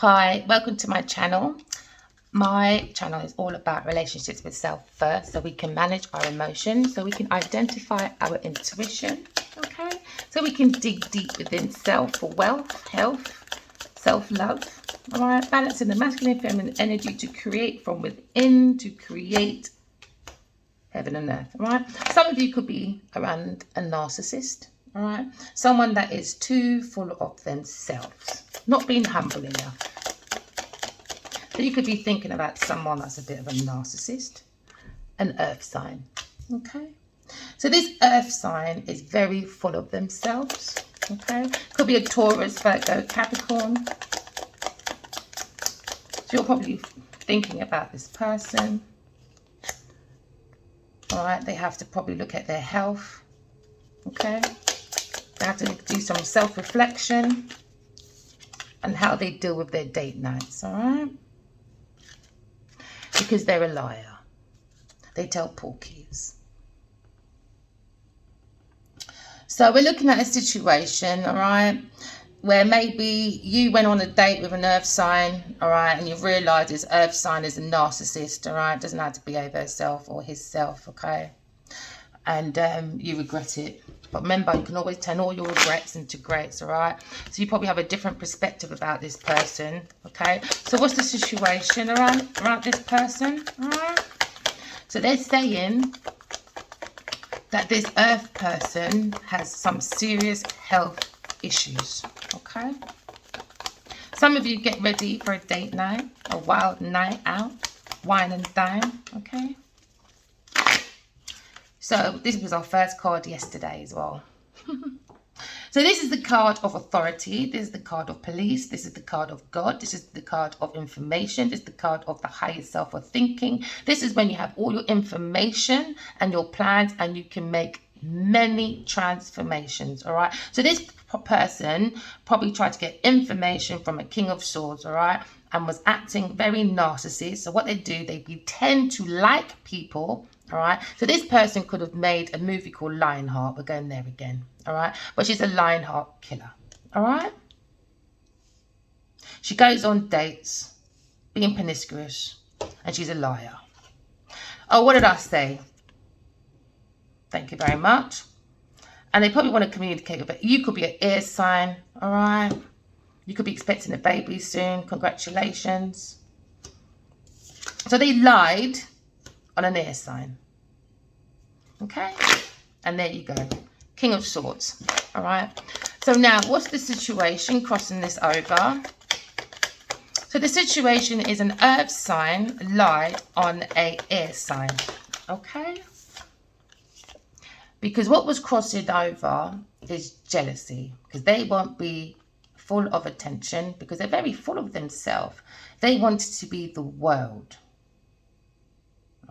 Hi, welcome to my channel. My channel is all about relationships with self first, so we can manage our emotions, so we can identify our intuition, okay? So we can dig deep within self for wealth, health, self-love, all right? Balancing the masculine and feminine energy to create from within, to create heaven and earth, all right? Some of you could be around a narcissist, all right? Someone that is too full of themselves, not being humble enough. So you could be thinking about someone that's a bit of a narcissist, an earth sign, okay? So this earth sign is very full of themselves, okay? Could be a Taurus, Virgo, Capricorn. So you're probably thinking about this person. All right, they have to probably look at their health, okay? They have to do some self-reflection and how they deal with their date nights, all right? Because they're a liar. They tell porkies. So we're looking at a situation, all right, where maybe you went on a date with an earth sign, all right, and you've realised this earth sign is a narcissist, all right, doesn't have to behave herself or himself, okay, and you regret it. But remember, you can always turn all your regrets into greats, all right? So you probably have a different perspective about this person, okay? So what's the situation around this person, all right? So they're saying that this earth person has some serious health issues, okay? Some of you get ready for a date night, a wild night out, wine and dine, okay? So this was our first card yesterday as well. So this is the card of authority. This is the card of police. This is the card of God. This is the card of information. This is the card of the higher self or thinking. This is when you have all your information and your plans and you can make many transformations, all right? So this person probably tried to get information from a King of Swords, all right, and was acting very narcissist. So what they do, they pretend to like people, all right? So this person could have made a movie called Lionheart. We're going there again, all right? But she's a Lionheart killer, all right? She goes on dates, being promiscuous, and she's a liar. Oh, what did I say? Thank you very much. And they probably want to communicate with it. You could be an air sign, all right? You could be expecting a baby soon. Congratulations. So they lied on an air sign. Okay? And there you go. King of Swords. All right? So now, what's the situation crossing this over? So the situation is an earth sign lied on a air sign. Okay? Because what was crossing over is jealousy. Because they won't be full of attention. Because they're very full of themselves. They want to be the world.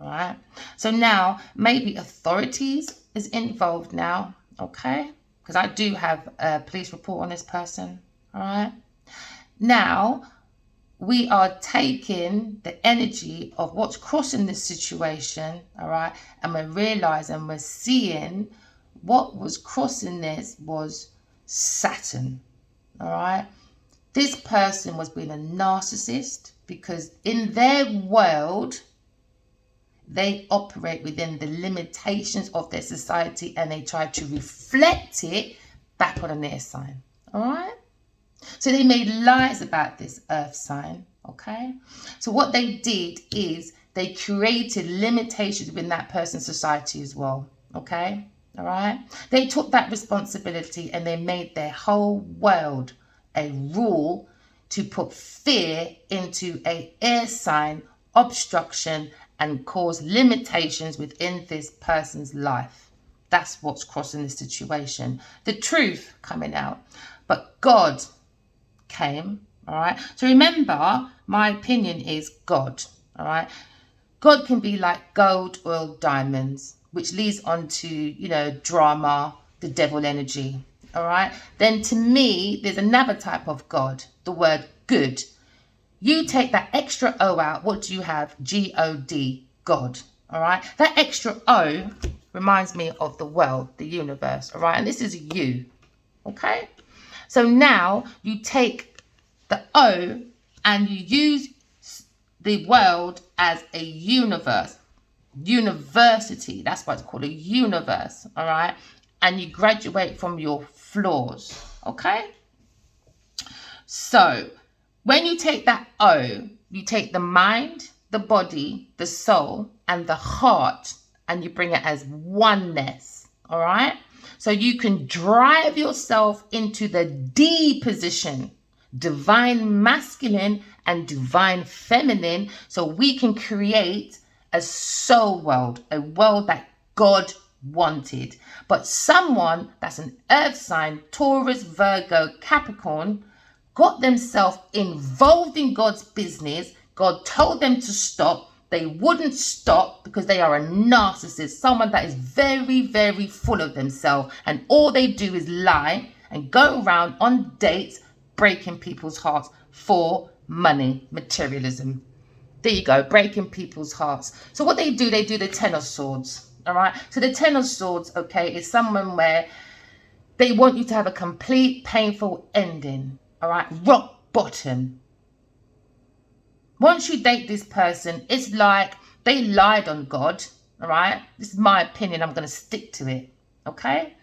All right. So now maybe authorities is involved now. Okay. Because I do have a police report on this person. All right. Now we are taking the energy of what's crossing this situation. All right. And we're realizing, we're seeing what was crossing this was Saturn. All right. This person was being a narcissist because in their world, they operate within the limitations of their society and they try to reflect it back on an air sign. All right? So they made lies about this earth sign. Okay? So what they did is they created limitations within that person's society as well. Okay? All right? They took that responsibility and they made their whole world a rule to put fear into an air sign, obstruction, and cause limitations within this person's life. That's what's crossing the situation. The truth coming out. But God came, all right? So remember, my opinion is God, all right? God can be like gold, oil, diamonds, which leads on to, drama, the devil energy, all right? Then to me, there's another type of God, the word good. You take that extra O out, what do you have? G-O-D, God, all right? That extra O reminds me of the world, the universe, all right? And this is you, okay? So now you take the O and you use the world as a university. That's why it's called a universe, all right? And you graduate from your flaws, okay? So when you take that O, you take the mind, the body, the soul, and the heart, and you bring it as oneness, all right? So you can drive yourself into the D position, divine masculine and divine feminine, so we can create a soul world, a world that God wanted. But someone that's an earth sign, Taurus, Virgo, Capricorn, got themselves involved in God's business. God told them to stop. They wouldn't stop because they are a narcissist, someone that is very, very full of themselves. And all they do is lie and go around on dates, breaking people's hearts for money, materialism. There you go, breaking people's hearts. So what they do the Ten of Swords, all right? So the Ten of Swords, okay, is someone where they want you to have a complete painful ending, all right? Rock bottom. Once you date this person, it's like they lied on God, all right? This is my opinion. I'm going to stick to it, okay?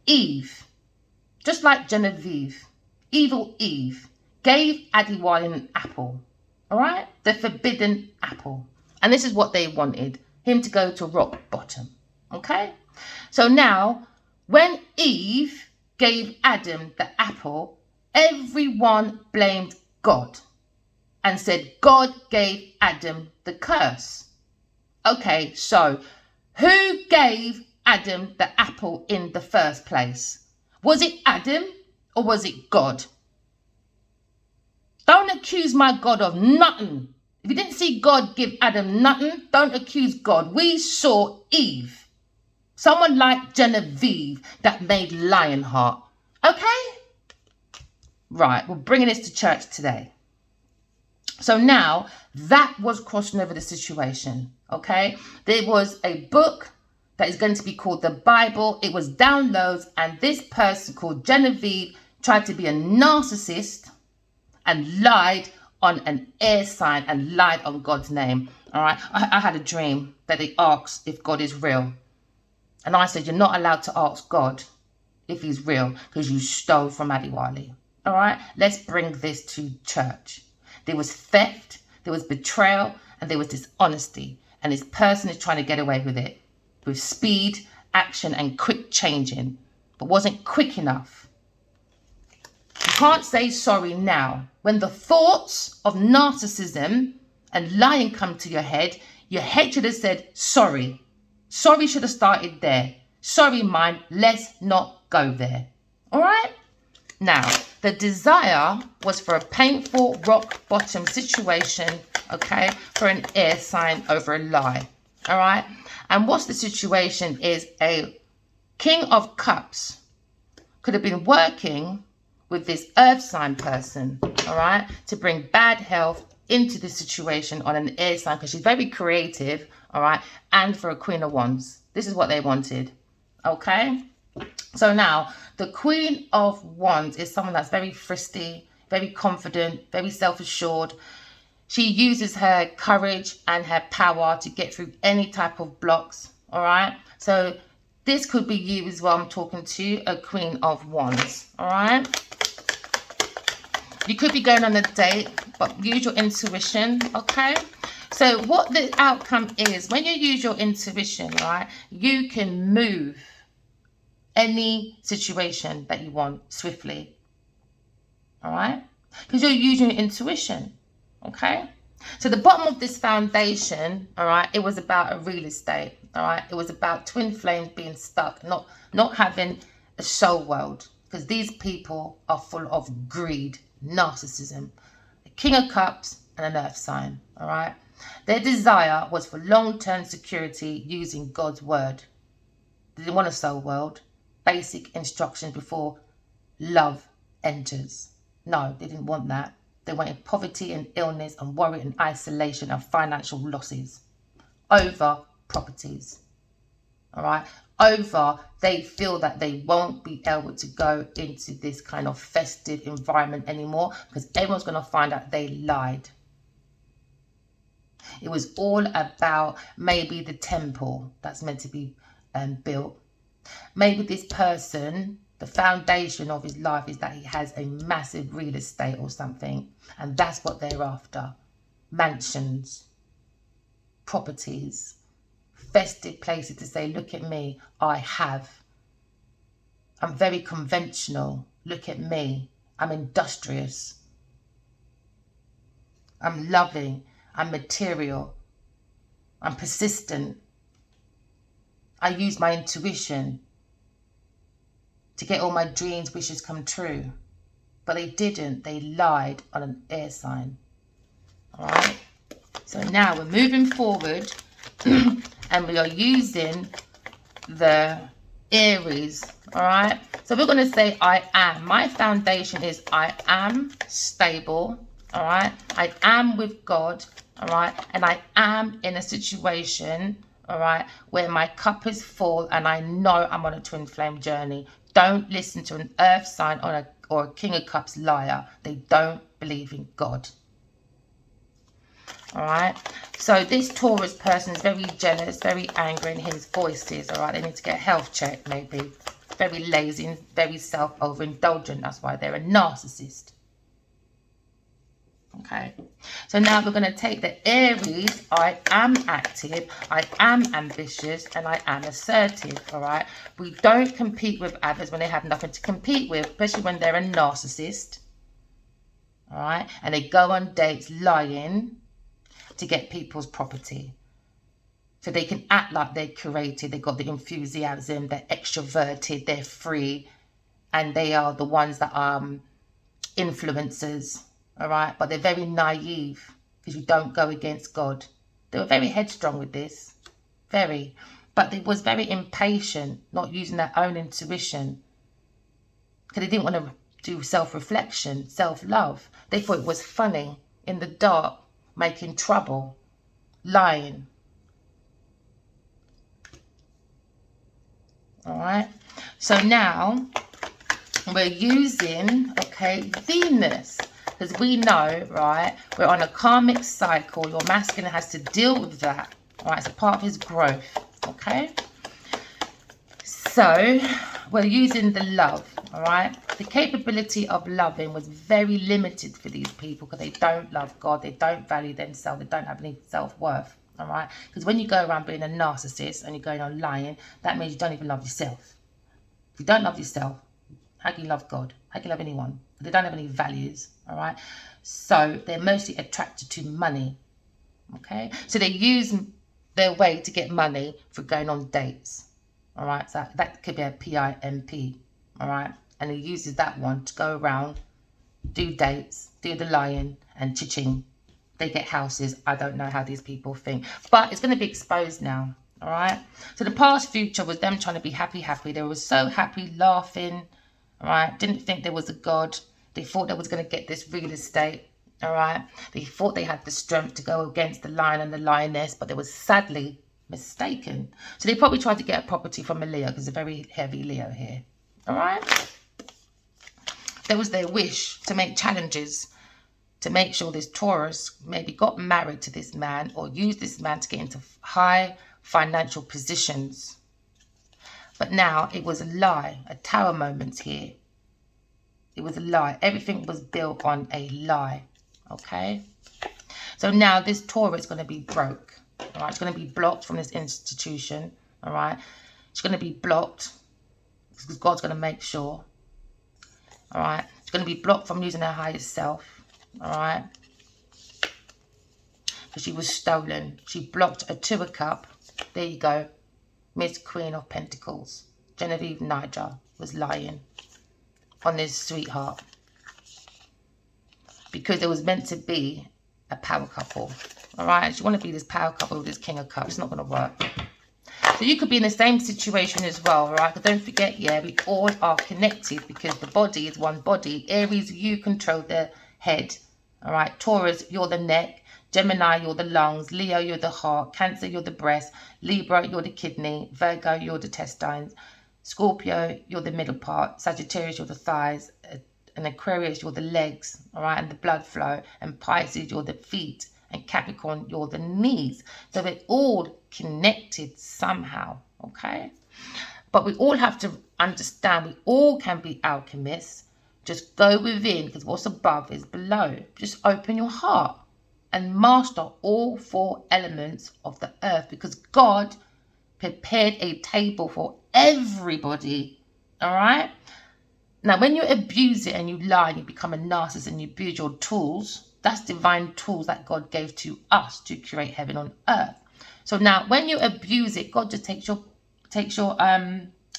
Eve, just like Genevieve, evil Eve, gave Adiwali an apple, all right? The forbidden apple. And this is what they wanted, him to go to rock bottom, okay? So now, when Eve gave Adam the apple, everyone blamed God and said God gave Adam the curse. Okay, so who gave Adam the apple in the first place? Was it Adam or was it God? Don't accuse my God of nothing. If you didn't see God give Adam nothing, don't accuse God. We saw Eve, someone like Genevieve that made Lionheart. Okay? Right, we're bringing this to church today. So now that was crossing over the situation, okay? There was a book that is going to be called the Bible. It was downloads, and this person called Genevieve tried to be a narcissist and lied on an air sign and lied on God's name, all right? I had a dream that they asked if God is real. And I said, you're not allowed to ask God if he's real because you stole from Adiwali, all right? Let's bring this to church. There was theft, there was betrayal, and there was dishonesty. And this person is trying to get away with it with speed, action, and quick changing, but wasn't quick enough. You can't say sorry now. When the thoughts of narcissism and lying come to your head should have said sorry. Sorry should have started there. Sorry, mind, let's not go there. All right? Now, the desire was for a painful rock bottom situation, okay, for an air sign over a lie, all right? And what's the situation is a King of Cups could have been working with this earth sign person, all right, to bring bad health into the situation on an air sign because she's very creative, all right, and for a Queen of Wands. This is what they wanted, okay? So now, the Queen of Wands is someone that's very frisky, very confident, very self-assured. She uses her courage and her power to get through any type of blocks, all right? So this could be you as well. I'm talking to a Queen of Wands, all right? You could be going on a date, but use your intuition, okay? So what the outcome is, when you use your intuition, right, you can move any situation that you want swiftly, all right? Because you're using your intuition, okay? So the bottom of this foundation, all right, it was about a real estate, all right? It was about twin flames being stuck, not having a soul world, because these people are full of greed, narcissism, the King of Cups and an earth sign, all right? Their desire was for long-term security using God's word. They didn't want a soul world. Basic instructions before love enters. No, they didn't want that. They wanted poverty and illness and worry and isolation and financial losses over properties. all right, over they feel that they won't be able to go into this kind of festive environment anymore, because everyone's going to find out they lied. It was all about maybe the temple that's meant to be built. Maybe this person, the foundation of his life is that he has a massive real estate or something, and that's what they're after. Mansions, properties, festive places to say, look at me, I have. I'm very conventional. Look at me. I'm industrious. I'm loving. I'm material. I'm persistent. I use my intuition to get all my dreams, wishes come true. But they didn't. They lied on an air sign. All right. So now we're moving forward and we are using the Aries. All right. So we're going to say I am. My foundation is I am stable. All right. I am with God. All right. And I am in a situation, all right, where my cup is full and I know I'm on a twin flame journey. Don't listen to an earth sign or a King of Cups liar. They don't believe in God. All right. So this Taurus person is very jealous, very angry in his voices. All right. They need to get a health check maybe. Very lazy and very self-overindulgent. That's why they're a narcissist. Okay, so now we're going to take the Aries. I am active, I am ambitious, and I am assertive. All right, we don't compete with others when they have nothing to compete with, especially when they're a narcissist. All right, and they go on dates lying to get people's property, so they can act like they're curated. They've got the enthusiasm, they're extroverted, they're free, and they are the ones that are influencers. All right, but they're very naive because you don't go against God. They were very headstrong with this, very, but they was very impatient, not using their own intuition because they didn't want to do self-reflection, self-love. They thought it was funny in the dark, making trouble, lying. All right, so now we're using, okay, Venus. Because we know, right, we're on a karmic cycle. Your masculine has to deal with that. All right, it's a part of his growth. Okay. So we're using the love. All right. The capability of loving was very limited for these people because they don't love God. They don't value themselves. They don't have any self-worth. All right. Because when you go around being a narcissist and you're going on lying, that means you don't even love yourself. If you don't love yourself, how can you love God? How can you love anyone? They don't have any values, all right? So they're mostly attracted to money, okay? So they use their way to get money for going on dates, all right? So that could be a PIMP, all right? And he uses that one to go around, do dates, do the lying, and cha-ching. They get houses. I don't know how these people think. But it's going to be exposed now, all right? So the past future was them trying to be happy. They were so happy, laughing, all right? Didn't think there was a God. They thought they was going to get this real estate, all right? They thought they had the strength to go against the lion and the lioness, but they were sadly mistaken. So they probably tried to get a property from a Leo, because it's a very heavy Leo here, all right? That was their wish, to make challenges, to make sure this Taurus maybe got married to this man or used this man to get into high financial positions. But now it was a lie, a tower moment here. It was a lie. Everything was built on a lie, okay? So now this Taurus is going to be broke, all right? It's going to be blocked from this institution, all right? It's going to be blocked because God's going to make sure, all right? It's going to be blocked from using her highest self, all right? Because she was stolen. She blocked a Two of Cups. There you go. Miss Queen of Pentacles. Genevieve Niger was lying on this sweetheart. Because there was meant to be a power couple. All right? You want to be this power couple with this King of Cups. It's not going to work. So you could be in the same situation as well, all right? But don't forget, yeah, we all are connected because the body is one body. Aries, you control the head, all right? Taurus, you're the neck. Gemini, you're the lungs. Leo, you're the heart. Cancer, you're the breast. Libra, you're the kidney. Virgo, you're the intestines. Scorpio, you're the middle part. Sagittarius, you're the thighs. And Aquarius, you're the legs, all right, and the blood flow. And Pisces, you're the feet. And Capricorn, you're the knees. So they're all connected somehow, okay? But we all have to understand we all can be alchemists. Just go within, because what's above is below. Just open your heart and master all 4 elements of the earth, because God prepared a table for everybody, all right? Now, when you abuse it and you lie and you become a narcissist and you abuse your tools, that's divine tools that God gave to us to create heaven on earth. So now when you abuse it, God just takes your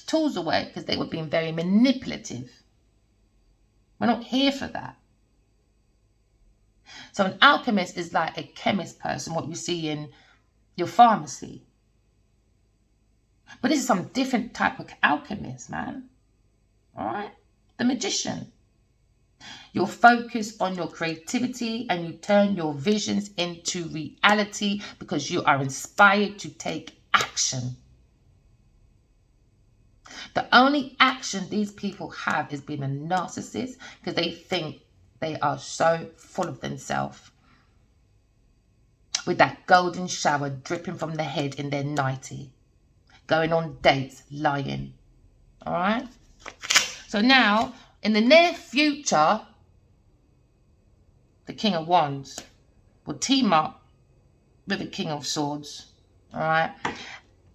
tools away, because they were being very manipulative. We're not here for that. So an alchemist is like a chemist person, what you see in your pharmacy. But this is some different type of alchemist, man. All right? The magician. You're focused on your creativity and you turn your visions into reality because you are inspired to take action. The only action these people have is being a narcissist, because they think they are so full of themselves, with that golden shower dripping from the head in their nightie, going on dates, lying. All right? So now, in the near future, the King of Wands will team up with the King of Swords. All right?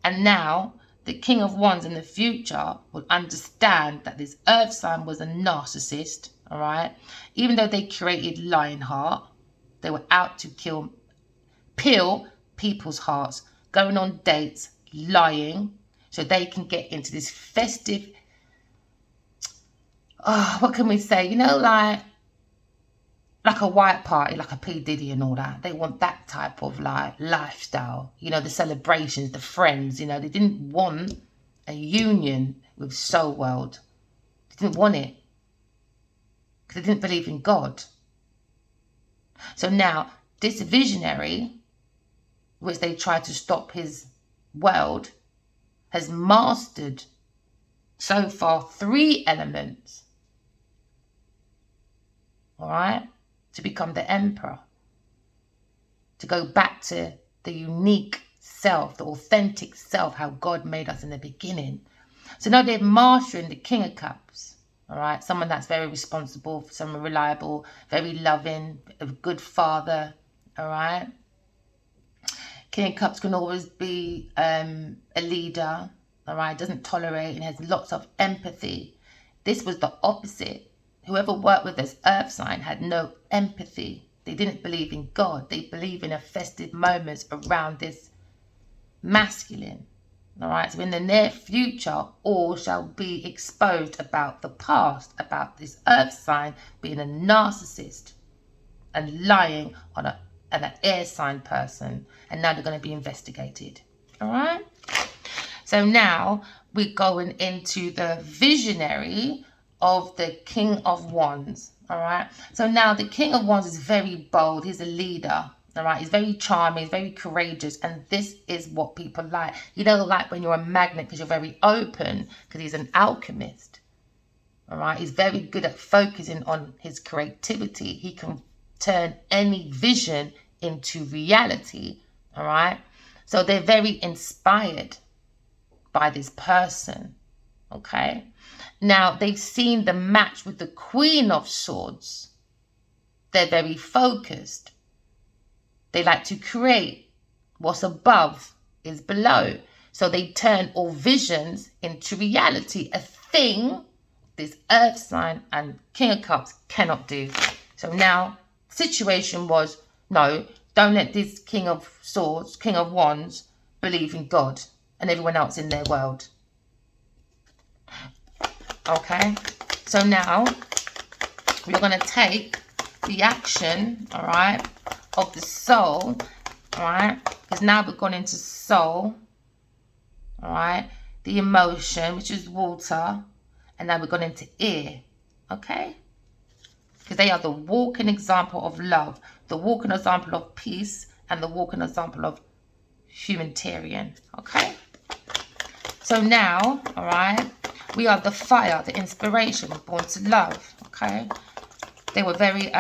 And now, the King of Wands in the future will understand that this earth sign was a narcissist, all right? Even though they created Lionheart, they were out to peel people's hearts, going on dates, lying, so they can get into this festive, what can we say? You know, like a white party, like a P. Diddy and all that. They want that type of like lifestyle. You know, the celebrations, the friends, you know. They didn't want a union with Soul World. They didn't want it. Because they didn't believe in God. So now, this visionary, which they tried to stop his world, has mastered so far 3 elements. All right? To become the emperor, to go back to the unique self, the authentic self, how God made us in the beginning. So now they're mastering the King of Cups, all right? Someone that's very responsible, someone reliable, very loving, a good father, all right? King of Cups can always be a leader, all right? Doesn't tolerate and has lots of empathy. This was the opposite. Whoever worked with this earth sign had no empathy. They didn't believe in God. They believe in a festive moments around this masculine. All right. So in the near future, all shall be exposed about the past, about this earth sign being a narcissist and lying on an air sign person. And now they're going to be investigated. All right. So now we're going into the visionary of the King of Wands, all right? So now the King of Wands is very bold. He's a leader, all right? He's very charming. He's very courageous. And this is what people like. You don't like when you're a magnet because you're very open, because he's an alchemist, all right? He's very good at focusing on his creativity. He can turn any vision into reality, all right? So they're very inspired by this person, okay? Now, they've seen the match with the Queen of Swords. They're very focused. They like to create. What's above is below. So they turn all visions into reality, a thing this earth sign and King of Cups cannot do. So now, situation was, no, don't let this King of Swords, King of Wands, believe in God and everyone else in their world. Okay, so now we're going to take the action, all right, of the soul, all right, because now we've gone into soul, all right, the emotion, which is water, and now we've gone into ear, okay? because they are the walking example of love, the walking example of peace, and the walking example of humanitarian. Okay, so now, all right, we are the fire, the inspiration, born to love. Okay, they were very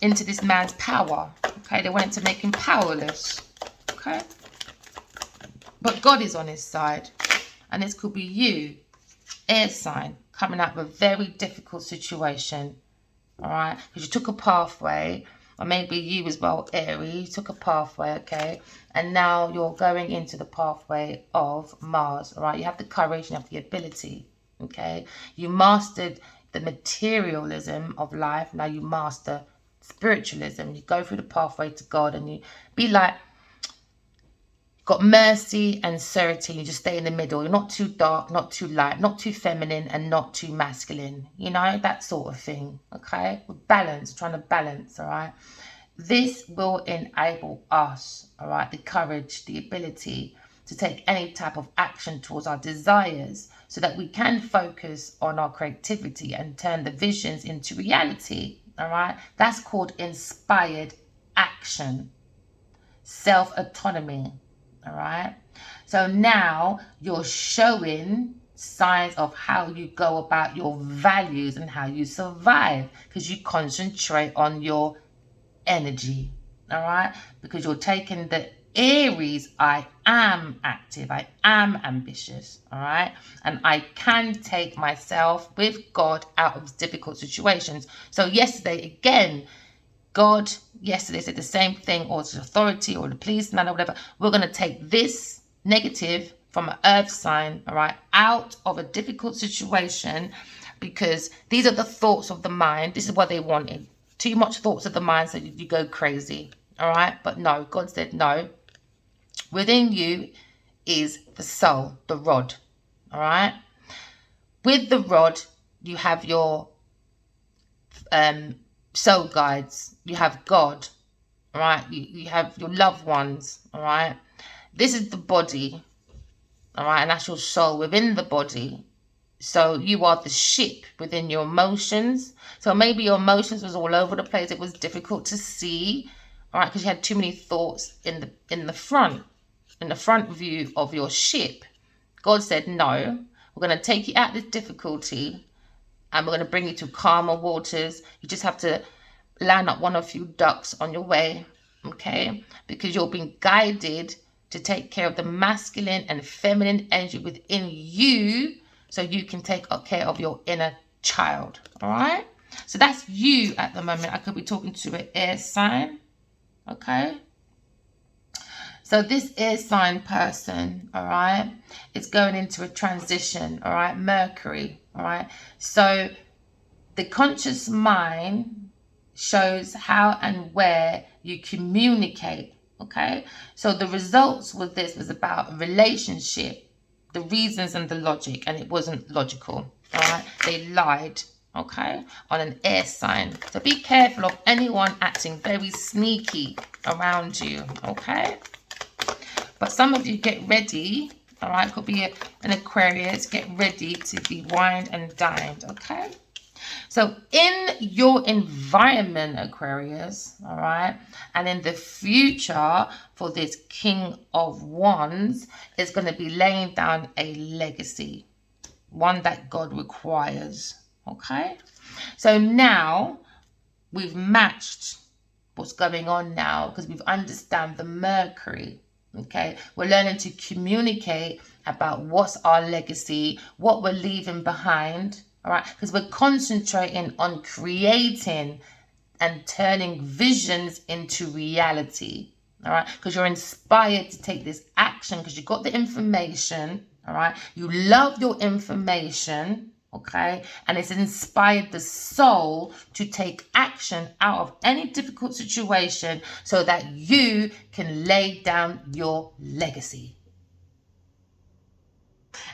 into this man's power. Okay, they wanted to make him powerless. Okay, but God is on his side, and this could be you, air sign, coming out of a very difficult situation. All right, because you took a pathway, or maybe you as well, airy, you took a pathway, okay, and now you're going into the pathway of Mars. All right, you have the courage, you have the ability. Okay, you mastered the materialism of life, now you master spiritualism. You go through the pathway to God, and you be like, got mercy and serenity. You just stay in the middle. You're not too dark, not too light, not too feminine, and not too masculine. You know, that sort of thing. Okay, with balance, trying to balance. All right, this will enable us, all right, the courage, the ability to take any type of action towards our desires, so that we can focus on our creativity and turn the visions into reality. All right, that's called inspired action, self-autonomy. All right, so now you're showing signs of how you go about your values and how you survive, because you concentrate on your energy. All right, because you're taking the Aries, I am active, I am ambitious. All right, and I can take myself with God out of difficult situations. So yesterday again, God yesterday said the same thing, or the authority or the policeman or whatever. We're going to take this negative from an earth sign, all right, out of a difficult situation, because these are the thoughts of the mind. This is what they wanted. Too much thoughts of the mind, so you go crazy. All right, but no, God said no. Within you is the soul, the rod. All right, with the rod you have your soul guides, you have God, all right, you have your loved ones, all right. This is the body, all right, and that's your soul within the body. So you are the ship within your emotions. So maybe your emotions was all over the place. It was difficult to see, all right, because you had too many thoughts in the front view of your ship. God said, no, we're going to take you out of this difficulty, and we're going to bring you to calmer waters. You just have to line up one or few ducks on your way, okay? Because you're being guided to take care of the masculine and feminine energy within you, so you can take care of your inner child, all right? So that's you at the moment. I could be talking to an air sign, okay? So this air sign person, all right, is going into a transition, all right, Mercury, all right? So the conscious mind shows how and where you communicate, okay? So the results with this was about a relationship, the reasons and the logic, and it wasn't logical, all right? They lied, okay, on an air sign. So be careful of anyone acting very sneaky around you, okay? But some of you get ready, all right? Could be an Aquarius. Get ready to be wined and dined, okay? So in your environment, Aquarius, all right, and in the future for this King of Wands, is going to be laying down a legacy, one that God requires, okay? So now we've matched what's going on now, because we've understand the Mercury. Okay, we're learning to communicate about what's our legacy, what we're leaving behind, all right, because we're concentrating on creating and turning visions into reality, all right, because you're inspired to take this action, because you got the information, all right, you love your information, okay, and it's inspired the soul to take action out of any difficult situation, so that you can lay down your legacy.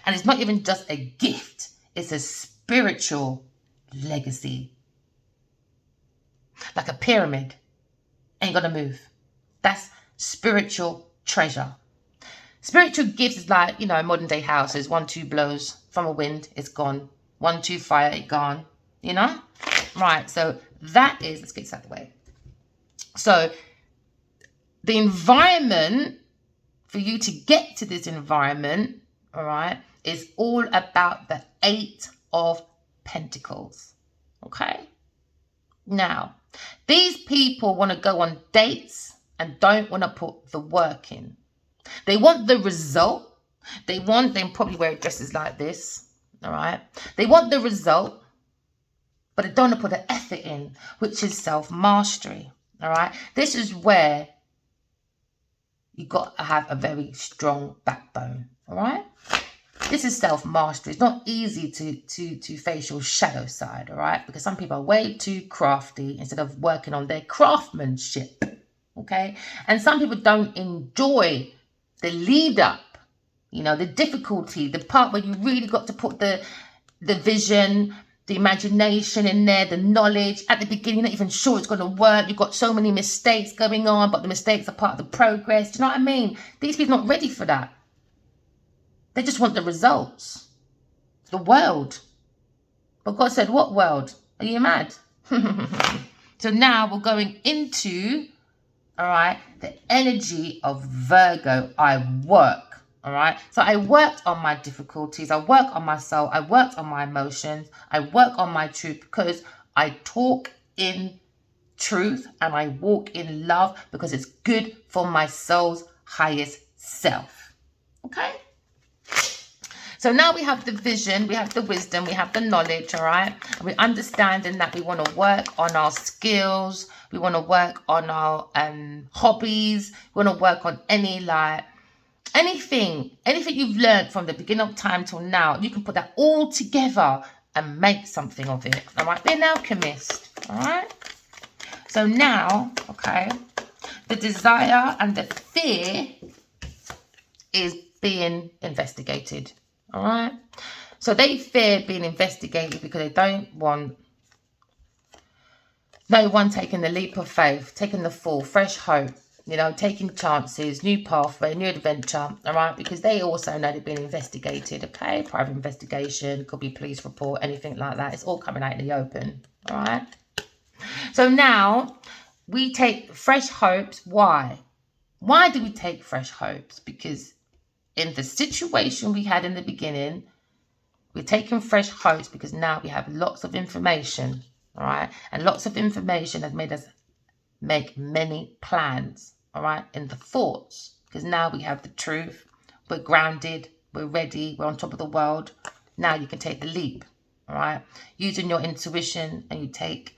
And it's not even just a gift, it's a spiritual legacy, like a pyramid. Ain't gonna move. That's spiritual treasure. Spiritual gifts is like, you know, modern day houses. 1, 2 blows from a wind, it's gone. 1, 2 fire, it gone. You know? Right, so that is, let's get this out of the way. So the environment, for you to get to this environment, all right, is all about the 8 of Pentacles. Okay? Now, these people want to go on dates and don't want to put the work in. They want the result. They probably wear dresses like this, all right? They want the result, but they don't want to put the effort in, which is self-mastery, all right? This is where you got to have a very strong backbone, all right? This is self-mastery. It's not easy to face your shadow side, all right? Because some people are way too crafty instead of working on their craftsmanship, okay? And some people don't enjoy the lead up, you know, the difficulty, the part where you really got to put the vision, the imagination in there, the knowledge. At the beginning, you're not even sure it's going to work. You've got so many mistakes going on, but the mistakes are part of the progress. Do you know what I mean? These people are not ready for that. They just want the results. The world. But God said, what world? Are you mad? So now we're going into, all right, the energy of Virgo. I work, all right? So I worked on my difficulties. I work on my soul. I worked on my emotions. I work on my truth because I talk in truth and I walk in love because it's good for my soul's highest self. Okay? So now we have the vision, we have the wisdom, we have the knowledge, all right? And we're understanding that we want to work on our skills. We want to work on our hobbies. We want to work on anything you've learned from the beginning of time till now. You can put that all together and make something of it, all right? Be an alchemist, all right? So now, okay, the desire and the fear is being investigated. All right. So they fear being investigated because they don't want no one taking the leap of faith, taking the fall, fresh hope, you know, taking chances, new pathway, new adventure. All right. Because they also know they're being investigated. Okay. Private investigation, could be police report, anything like that. It's all coming out in the open. All right. So now we take fresh hopes. Why? Why do we take fresh hopes? Because in the situation we had in the beginning, we're taking fresh hopes because now we have lots of information, all right? And lots of information has made us make many plans, all right, in the thoughts. Because now we have the truth, we're grounded, we're ready, we're on top of the world. Now you can take the leap, all right? Using your intuition, and you take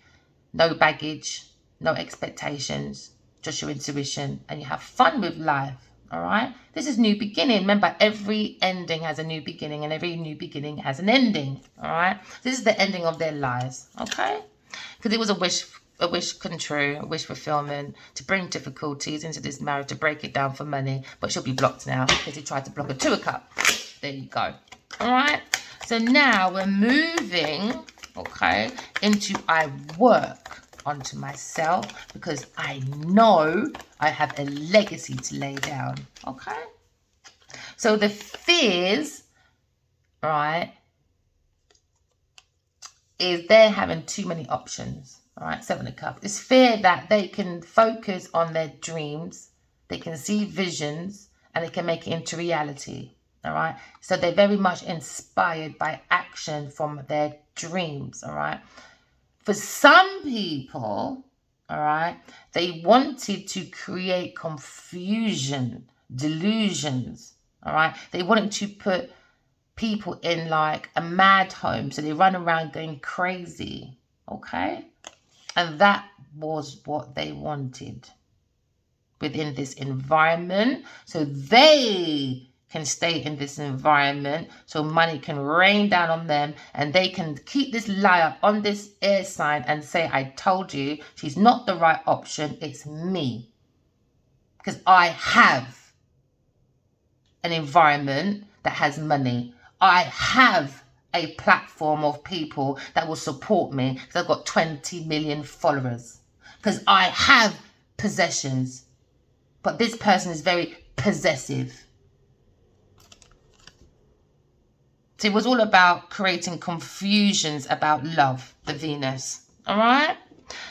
no baggage, no expectations, just your intuition, and you have fun with life. All right, this is new beginning. Remember, every ending has a new beginning and every new beginning has an ending. All right, this is the ending of their lives. Okay, because it was a wish come true, a wish fulfillment to bring difficulties into this marriage, to break it down for money. But she'll be blocked now because he tried to block her to a cup. There you go. All right, so now we're moving, okay, into I work onto myself because I know I have a legacy to lay down. Okay, so the fears, right, is they're having too many options. All right, 7 of Cups. It's fear that they can focus on their dreams, they can see visions, and they can make it into reality. All right, so they're very much inspired by action from their dreams. All right. For some people, all right, they wanted to create confusion, delusions, all right? They wanted to put people in like a mad home, so they run around going crazy, okay? And that was what they wanted within this environment. So they can stay in this environment so money can rain down on them and they can keep this lie up on this air sign and say, I told you she's not the right option, it's me. Because I have an environment that has money. I have a platform of people that will support me because I've got 20 million followers. Because I have possessions. But this person is very possessive. So it was all about creating confusions about love, the Venus. All right?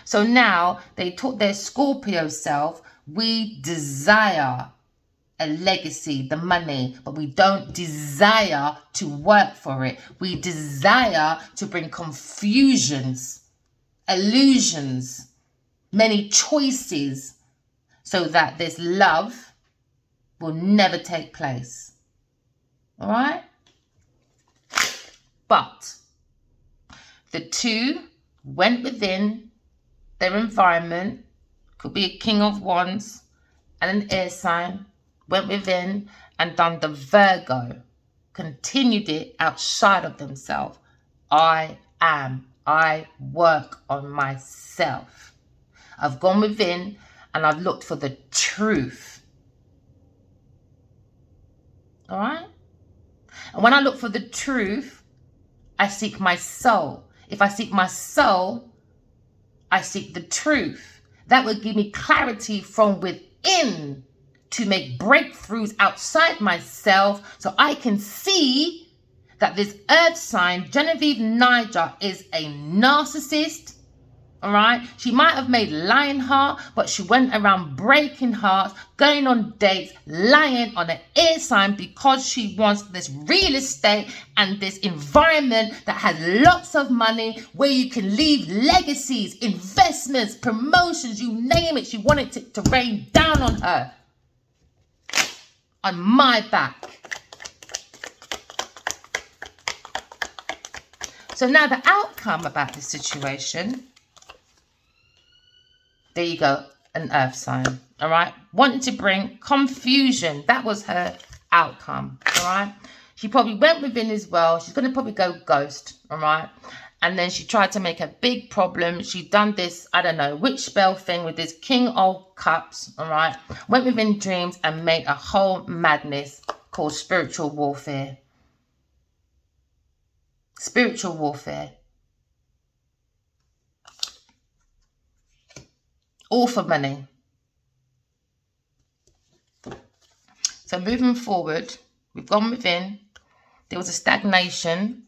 So now they taught their Scorpio self, we desire a legacy, the money, but we don't desire to work for it. We desire to bring confusions, illusions, many choices, so that this love will never take place. All right? But the two went within their environment, could be a King of Wands and an air sign, went within and done the Virgo, continued it outside of themselves. I work on myself. I've gone within and I've looked for the truth. All right? And when I look for the truth, I seek my soul. If I seek my soul, I seek the truth. That will give me clarity from within to make breakthroughs outside myself, so I can see that this earth sign, Genevieve Niger, is a narcissist. All right, she might have made Lionheart, but she went around breaking hearts, going on dates, lying on an air sign because she wants this real estate and this environment that has lots of money where you can leave legacies, investments, promotions, you name it. She wanted it to rain down on her, on my back. So now the outcome about this situation, there you go, an earth sign, all right? Wanted to bring confusion. That was her outcome, all right? She probably went within as well. She's going to probably go ghost, all right? And then she tried to make a big problem. She done this, I don't know, witch spell thing with this King of Cups, all right? Went within dreams and made a whole madness called spiritual warfare. Spiritual warfare. All for money. So moving forward, we've gone within. There was a stagnation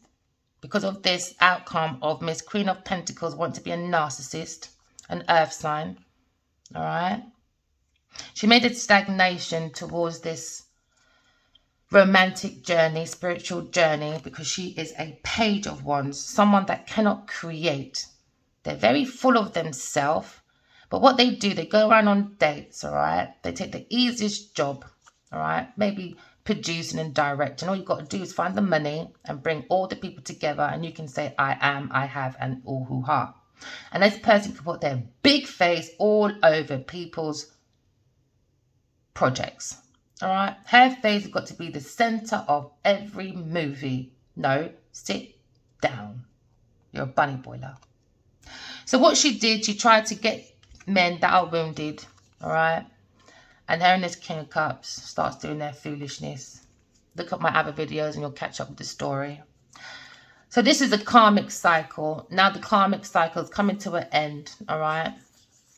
because of this outcome of Miss Queen of Pentacles want to be a narcissist, an earth sign. All right. She made a stagnation towards this romantic journey, spiritual journey, because she is a page of wands, someone that cannot create. They're very full of themselves. But what they do, they go around on dates, all right? They take the easiest job, all right? Maybe producing and directing. All you've got to do is find the money and bring all the people together, and you can say, I am, I have, and all hoo-ha. And this person can put their big face all over people's projects, all right? Her face has got to be the center of every movie. No, sit down. You're a bunny boiler. So what she did, she tried to get men that are wounded, all right? And her and this King of Cups starts doing their foolishness. Look at my other videos and you'll catch up with the story. So this is a karmic cycle. Now the karmic cycle is coming to an end, all right?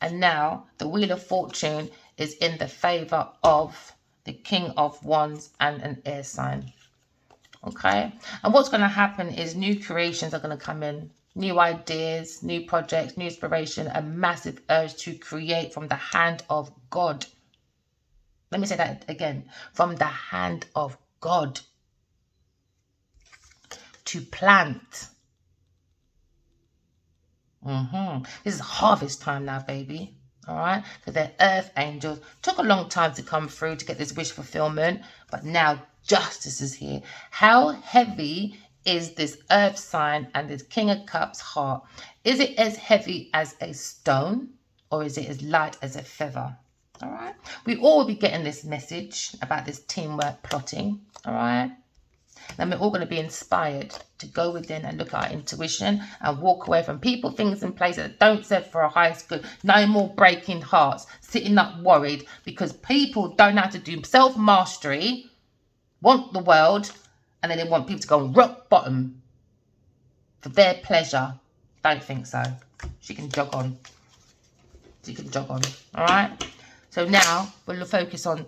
And now the Wheel of Fortune is in the favor of the King of Wands and an air sign, okay? And what's going to happen is new creations are going to come in. New ideas, new projects, new inspiration, a massive urge to create from the hand of God. Let me say that again. From the hand of God. To plant. This is harvest time now, baby. All right? Because the earth angels took a long time to come through to get this wish fulfillment. But now justice is here. How heavy is this earth sign and this King of Cups heart? Is it as heavy as a stone, or is it as light as a feather? All right. We all will be getting this message about this teamwork plotting. All right. Then we're all going to be inspired to go within and look at our intuition and walk away from people, things, and places that don't serve for our highest good. No more breaking hearts, sitting up worried because people don't know how to do self-mastery, want the world, and then they want people to go rock bottom for their pleasure. Don't think so. She can jog on. She can jog on. All right. So now we'll focus on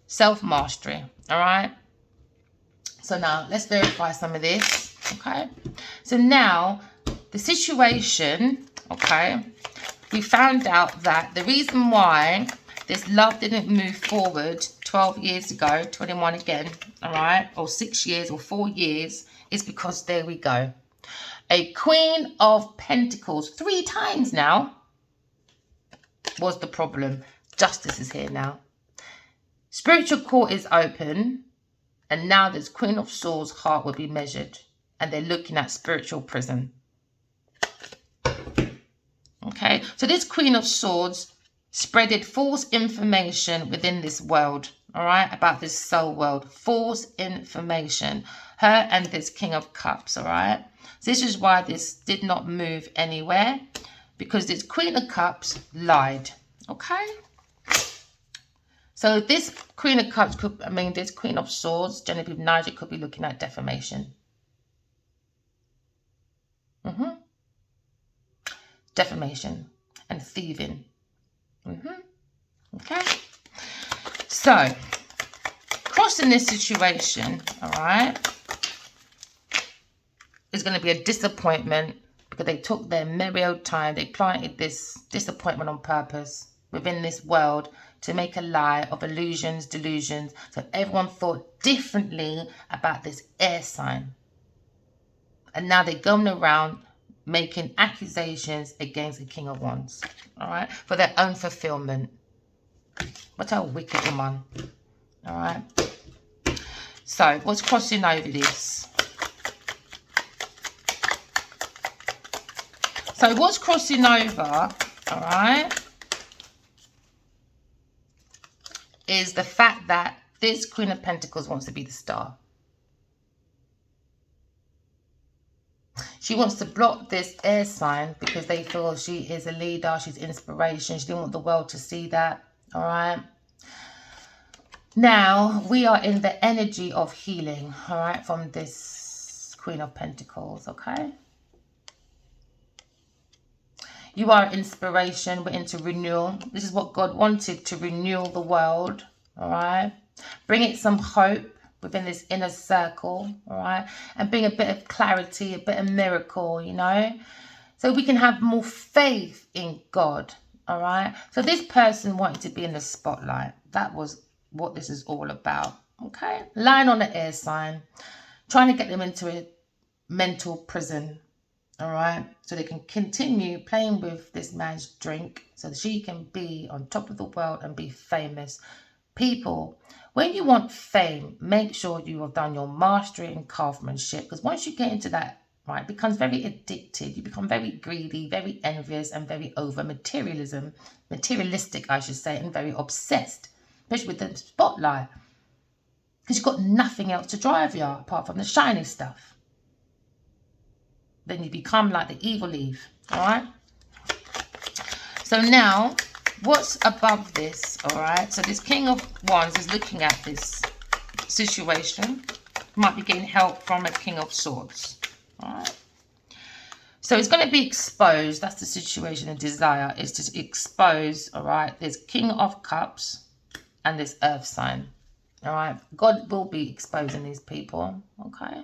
self-mastery. All right. So now let's verify some of this. Okay. So now the situation, okay, we found out that the reason why this love didn't move forward 12 years ago, 21 again, all right, or 6 years or 4 years, is because there we go. A Queen of Pentacles 3 times now was the problem. Justice is here now. Spiritual court is open, and now this Queen of Swords heart will be measured, and they're looking at spiritual prison. Okay, so this Queen of Swords spreaded false information within this world, all right, about this soul world. False information. Her and this King of Cups, all right. So this is why this did not move anywhere, because this Queen of Cups lied, okay. So this Queen of Cups could, this Queen of Swords, Genevieve Nigel, could be looking at defamation. Defamation and thieving. Okay. So, crossing this situation, all right, is going to be a disappointment, because they took their merry old time. They planted this disappointment on purpose within this world to make a lie of illusions, delusions. So everyone thought differently about this air sign. And now they're going around making accusations against the King of Wands, all right, for their own fulfillment. What a wicked woman, all right. So what's crossing over this? So what's crossing over, all right, is the fact that this Queen of Pentacles wants to be the star. She wants to block this air sign because they feel she is a leader, she's inspiration. She didn't want the world to see that, all right? Now, we are in the energy of healing, all right, from this Queen of Pentacles, okay? You are inspiration. We're into renewal. This is what God wanted, to renew the world, all right? Bring it some hope within this inner circle, all right? And bring a bit of clarity, a bit of miracle, you know? So we can have more faith in God, all right? So this person wanted to be in the spotlight. That was what this is all about, okay? Lying on the air sign, trying to get them into a mental prison, all right? So they can continue playing with this man's drink so that she can be on top of the world and be famous. People, when you want fame, make sure you have done your mastery and craftsmanship, because once you get into that, right, it becomes very addicted. You become very greedy, very envious, and very over materialistic, I should say, and very obsessed, especially with the spotlight, because you've got nothing else to drive you apart from the shiny stuff. Then you become like the evil Eve, all right? So now, what's above this, all right? So this King of Wands is looking at this situation. Might be getting help from a King of Swords, all right? So it's going to be exposed. That's the situation. The desire is to expose, all right? There's King of Cups and this Earth sign, all right? God will be exposing these people, okay?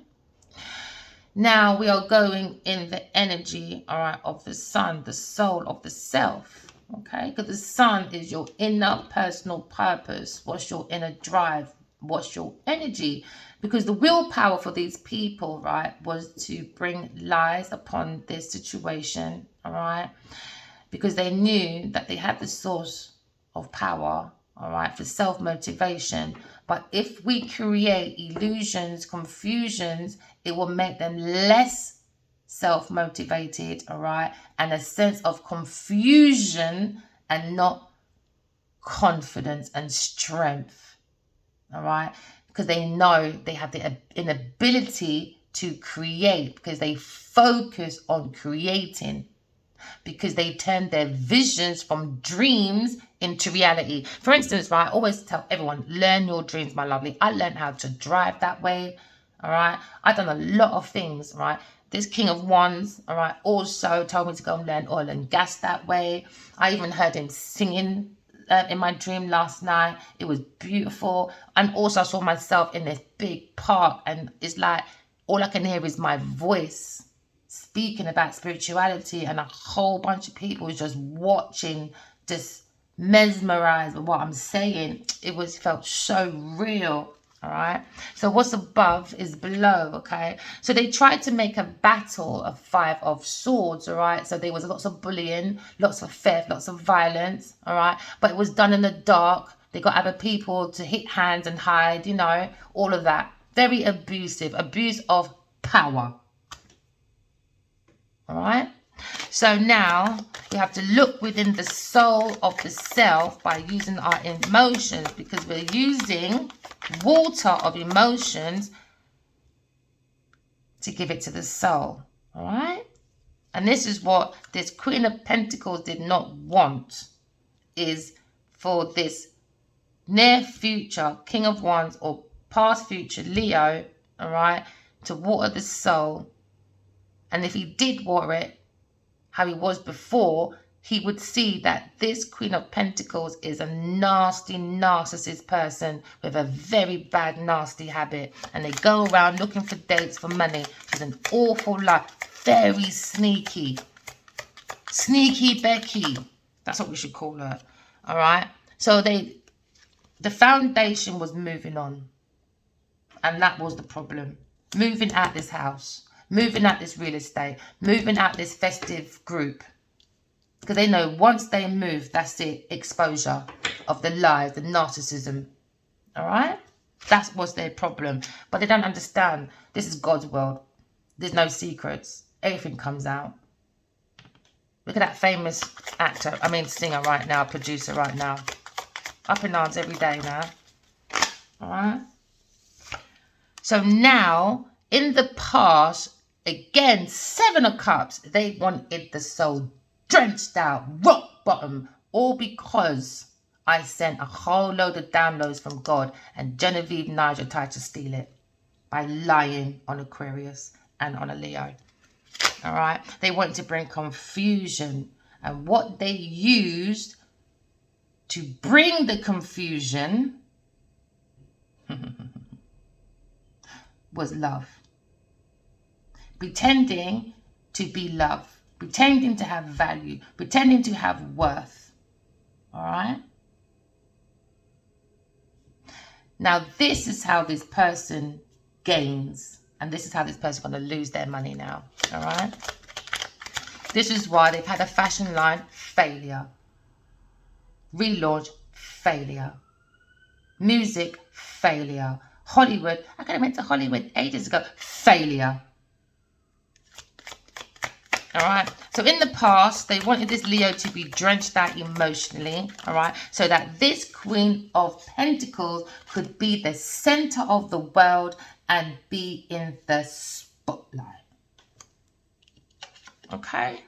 Now we are going in the energy, all right, of the sun, the soul of the self, okay? Because the sun is your inner personal purpose. What's your inner drive? What's your energy? Because the willpower for these people, right, was to bring lies upon this situation, all right? Because they knew that they had the source of power, all right, for self-motivation. But if we create illusions, confusions, it will make them less self-motivated, all right, and a sense of confusion and not confidence and strength, all right, because they know they have the inability to create, because they focus on creating, because they turn their visions from dreams into reality. For instance, right, I always tell everyone, learn your dreams, my lovely. I learned how to drive that way, all right? I've done a lot of things, right? This King of Wands, all right, also told me to go and learn oil and gas that way. I even heard him singing in my dream last night. It was beautiful. And also I saw myself in this big park, and it's like all I can hear is my voice speaking about spirituality, and a whole bunch of people was just watching, just mesmerized with what I'm saying. It felt so real. All right, so what's above is below. Okay, so they tried to make a battle of 5 of swords. All right, so there was lots of bullying, lots of theft, lots of violence. All right, but it was done in the dark. They got other people to hit hands and hide, you know, all of that. Very abusive, abuse of power. All right, so now we have to look within the soul of the self by using our emotions, because we're using water of emotions to give it to the soul. All right, and this is what this Queen of Pentacles did not want, is for this near future King of Wands or past future Leo, all right, to water the soul. And if he did water it how he was before, he would see that this Queen of Pentacles is a nasty narcissist person with a very bad nasty habit, and they go around looking for dates for money. She's an awful life, very sneaky Becky, that's what we should call her. All right, so the foundation was moving on, and that was the problem. Moving out this house, moving out this real estate, moving out this festive group. Because they know once they move, that's it. Exposure of the lies, the narcissism. All right? That was their problem. But they don't understand. This is God's world. There's no secrets. Everything comes out. Look at that famous singer right now, producer right now. Up in arms every day now. All right? So now, in the past, again, 7 of Cups, they wanted the soul drenched out, rock bottom, all because I sent a whole load of downloads from God, and Genevieve Nigel tried to steal it by lying on Aquarius and on a Leo. All right, they wanted to bring confusion, and what they used to bring the confusion was love. Pretending to be love. Pretending to have value. Pretending to have worth. All right? Now, this is how this person gains. And this is how this person is going to lose their money now. All right? This is why they've had a fashion line, failure. Relaunch, failure. Music, failure. Hollywood, I could have went to Hollywood ages ago, failure. All right, so in the past, they wanted this Leo to be drenched out emotionally, all right, so that this Queen of Pentacles could be the center of the world and be in the spotlight. Okay,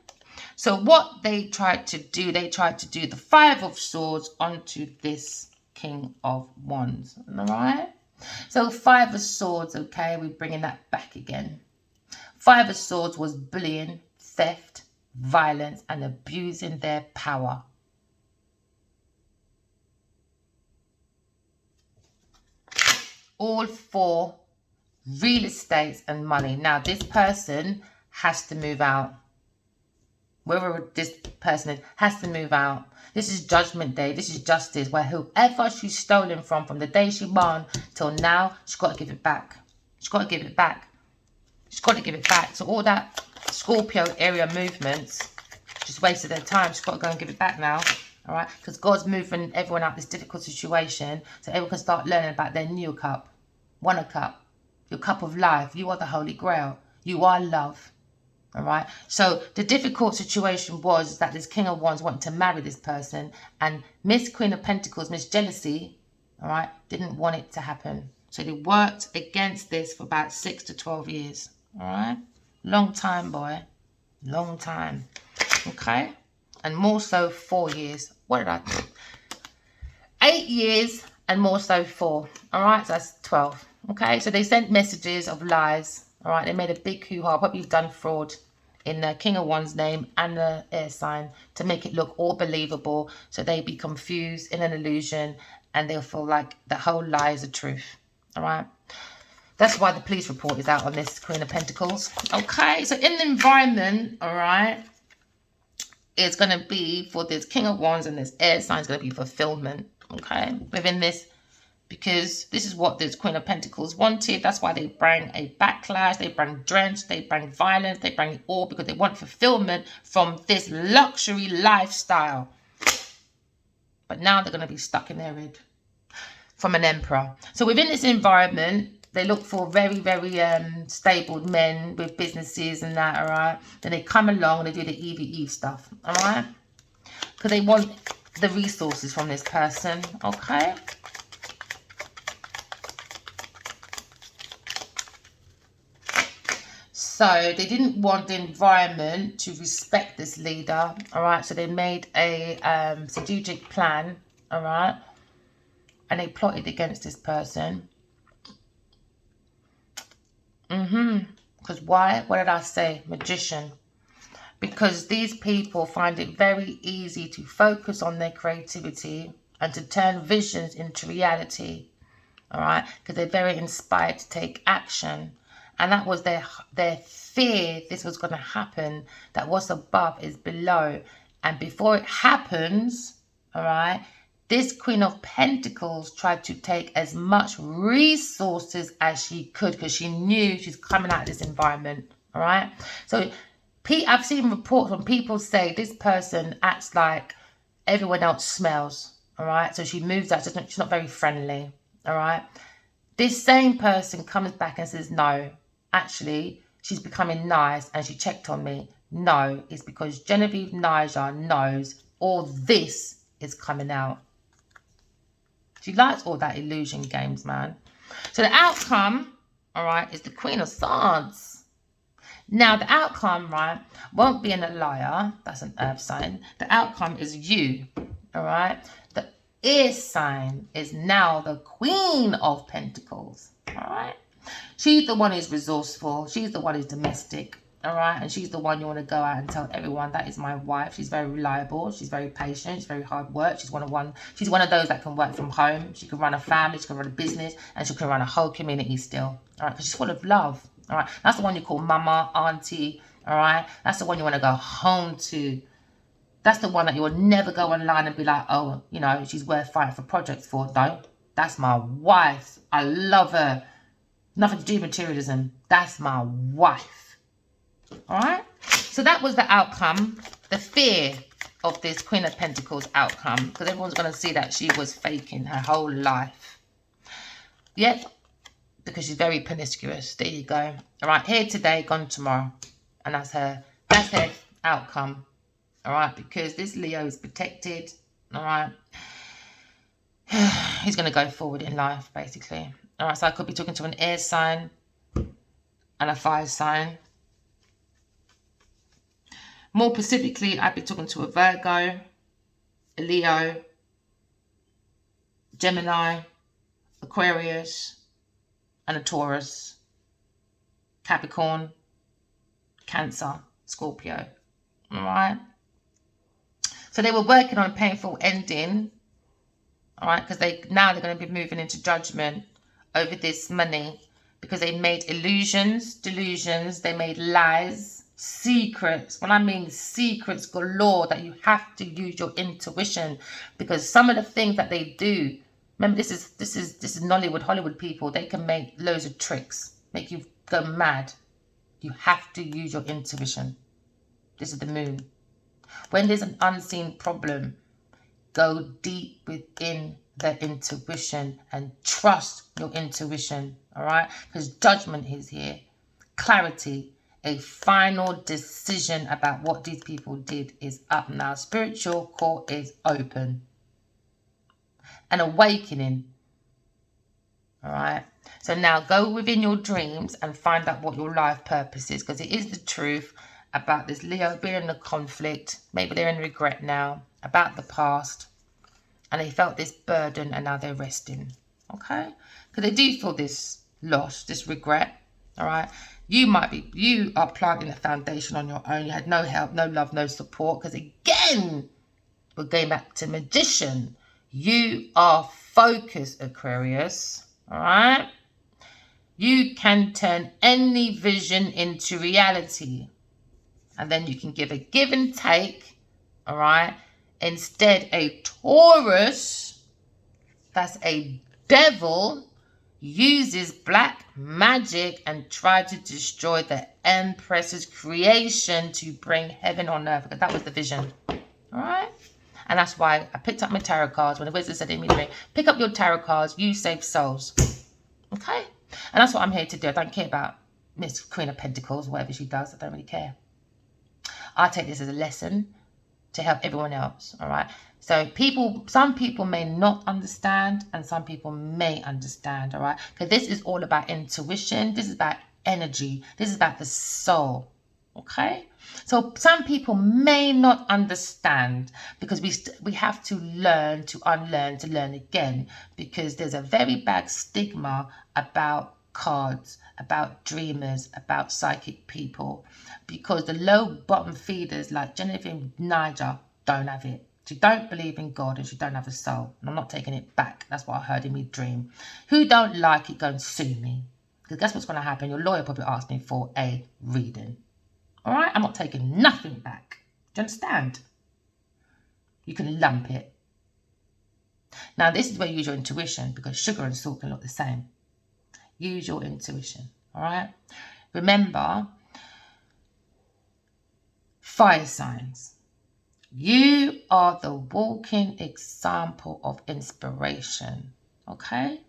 so what they tried to do, the 5 of Swords onto this King of Wands, all right? So 5 of Swords, okay, we're bringing that back again. 5 of Swords was bullying, theft, violence, and abusing their power. All for real estate and money. Now, this person has to move out. Whoever this person is has to move out. This is Judgment Day. This is justice, where whoever she's stolen from the day she born till now, she's got to give it back. She's got to give it back. She's got to give it back. So all that Scorpio area movements just wasted their time. She's got to go and give it back now. All right? Because God's moving everyone out of this difficult situation so everyone can start learning about their new cup. One cup. Your cup of life. You are the Holy Grail. You are love. All right, so the difficult situation was that this King of Wands wanted to marry this person, and Miss Queen of Pentacles, Miss Jealousy, all right, didn't want it to happen. So they worked against this for about 6 to 12 years. All right, long time, boy, long time. Okay, and more so 4 years. What did I? 8 years and more so 4. All right, so that's 12. Okay, so they sent messages of lies. All right, they made a big hoo-ha, probably done fraud in the King of Wands name and the air sign to make it look all believable, so they be confused in an illusion and they'll feel like the whole lie is the truth. All right. That's why the police report is out on this Queen of Pentacles. Okay, so in the environment, all right, it's going to be for this King of Wands and this air sign is going to be fulfillment. Okay, within this, because this is what this Queen of Pentacles wanted. That's why they bring a backlash, they bring drench, they bring violence, they bring it all because they want fulfillment from this luxury lifestyle. But now they're going to be stuck in their head from an emperor. So within this environment, they look for very, very stable men with businesses and that, all right? Then they come along and they do the EVE stuff, all right? Because they want the resources from this person, okay? So they didn't want the environment to respect this leader, all right? So they made a strategic plan, all right? And they plotted against this person. Because why? What did I say? Magician. Because these people find it very easy to focus on their creativity and to turn visions into reality, all right? Because they're very inspired to take action. And that was their fear this was going to happen, that what's above is below. And before it happens, all right, this Queen of Pentacles tried to take as much resources as she could because she knew she's coming out of this environment, all right? So I've seen reports when people say this person acts like everyone else smells, all right? So she moves out, she's not very friendly, all right? This same person comes back and says, no, actually, she's becoming nice and she checked on me. No, it's because Genevieve Niger knows all this is coming out. She likes all that illusion games, man. So the outcome, all right, is the Queen of Swords. Now, the outcome, right, won't be in a liar. That's an earth sign. The outcome is you, all right? The air sign is now the Queen of Pentacles, all right? She's the one who's resourceful. She's the one who's domestic, all right? And she's the one you want to go out and tell everyone, that is my wife. She's very reliable. She's very patient. She's very hard work. She's one of those that can work from home. She can run a family. She can run a business. And she can run a whole community still, all right? Because she's full of love, all right? That's the one you call mama, auntie, all right? That's the one you want to go home to. That's the one that you will never go online and be like, oh, you know, she's worth fighting for projects for. No, that's my wife. I love her. Nothing to do with materialism. That's my wife. All right? So that was the outcome, the fear of this Queen of Pentacles outcome, because everyone's going to see that she was faking her whole life. Yep, because she's very promiscuous. There you go. All right, here today, gone tomorrow. And that's her outcome. All right, because this Leo is protected. All right. He's going to go forward in life, basically. All right, so I could be talking to an air sign and a fire sign. More specifically, I'd be talking to a Virgo, a Leo, Gemini, Aquarius, and a Taurus, Capricorn, Cancer, Scorpio. All right. So they were working on a painful ending. All right, because they're going to be moving into judgment over this money, because they made illusions, delusions, they made lies, secrets. When I mean secrets galore, that you have to use your intuition, because some of the things that they do, remember, this is Nollywood, Hollywood people. They can make loads of tricks, make you go mad. You have to use your intuition. This is the moon. When there's an unseen problem, go deep within the intuition and trust your intuition, all right? Because judgment is here. Clarity, a final decision about what these people did is up now. Spiritual court is open. An awakening, all right? So now go within your dreams and find out what your life purpose is, because it is the truth about this Leo being in a conflict. Maybe they're in regret now about the past. And they felt this burden and now they're resting, okay? Because they do feel this loss, this regret, all right? You are planting a foundation on your own. You had no help, no love, no support. Because again, we're going back to Magician. You are focused, Aquarius, all right? You can turn any vision into reality. And then you can give a give and take, all right? Instead, a Taurus, that's a devil, uses black magic and try to destroy the Empress's creation to bring heaven on earth. Because that was the vision, all right? And that's why I picked up my tarot cards. When the wizard said immediately, pick up your tarot cards, you save souls, okay? And that's what I'm here to do. I don't care about Miss Queen of Pentacles, whatever she does. I don't really care. I take this as a lesson to help everyone else, all right? So some people may not understand and some people may understand, all right? Because this is all about intuition. This is about energy. This is about the soul, okay? So some people may not understand because we have to learn to unlearn to learn again, because there's a very bad stigma about cards, about dreamers, about psychic people, because the low bottom feeders like Genevil, Niger don't have it. She don't believe in God and she don't have a soul. And I'm not taking it back. That's what I heard in my dream. Who don't like it, go and sue me. Because that's what's going to happen. Your lawyer probably asked me for a reading. All right? I'm not taking nothing back. Do you understand? You can lump it. Now, this is where you use your intuition, because sugar and salt can look the same. Use your intuition. All right? Remember, fire signs. You are the walking example of inspiration, okay?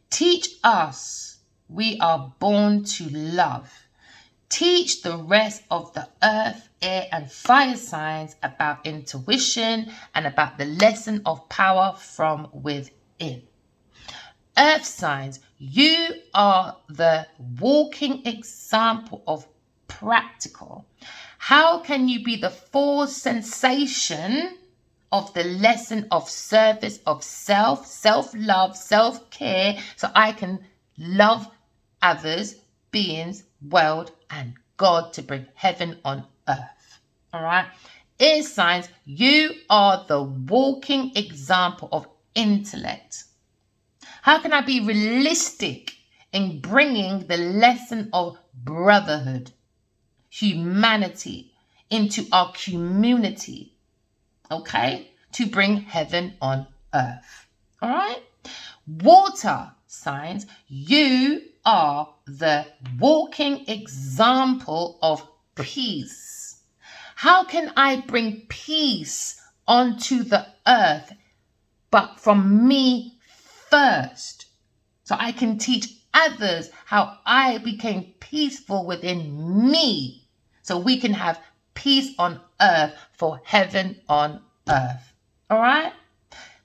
Teach us. We are born to love. Teach the rest of the earth, air, and fire signs about intuition and about the lesson of power from within. Earth signs, you are the walking example of practical. How can you be the full sensation of the lesson of service of self, self-love, self-care, so I can love others, beings, world, and God to bring heaven on earth? All right? Air signs, you are the walking example of intellect. How can I be realistic in bringing the lesson of brotherhood, humanity into our community, okay, to bring heaven on earth? All right? Water signs, you are the walking example of peace. How can I bring peace onto the earth, but from me first, so I can teach others how I became peaceful within me, so we can have peace on earth for heaven on earth? All right?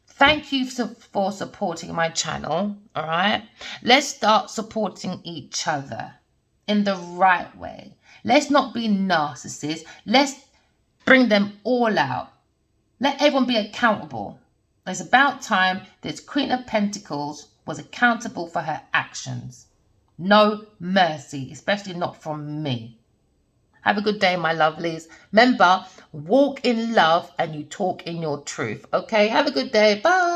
Thank you for supporting my channel. All right? Let's start supporting each other in the right way. Let's not be narcissists. Let's bring them all out. Let everyone be accountable. It's about time this Queen of Pentacles was accountable for her actions. No mercy, especially not from me. Have a good day, my lovelies. Remember, walk in love and you talk in your truth. Okay, have a good day. Bye.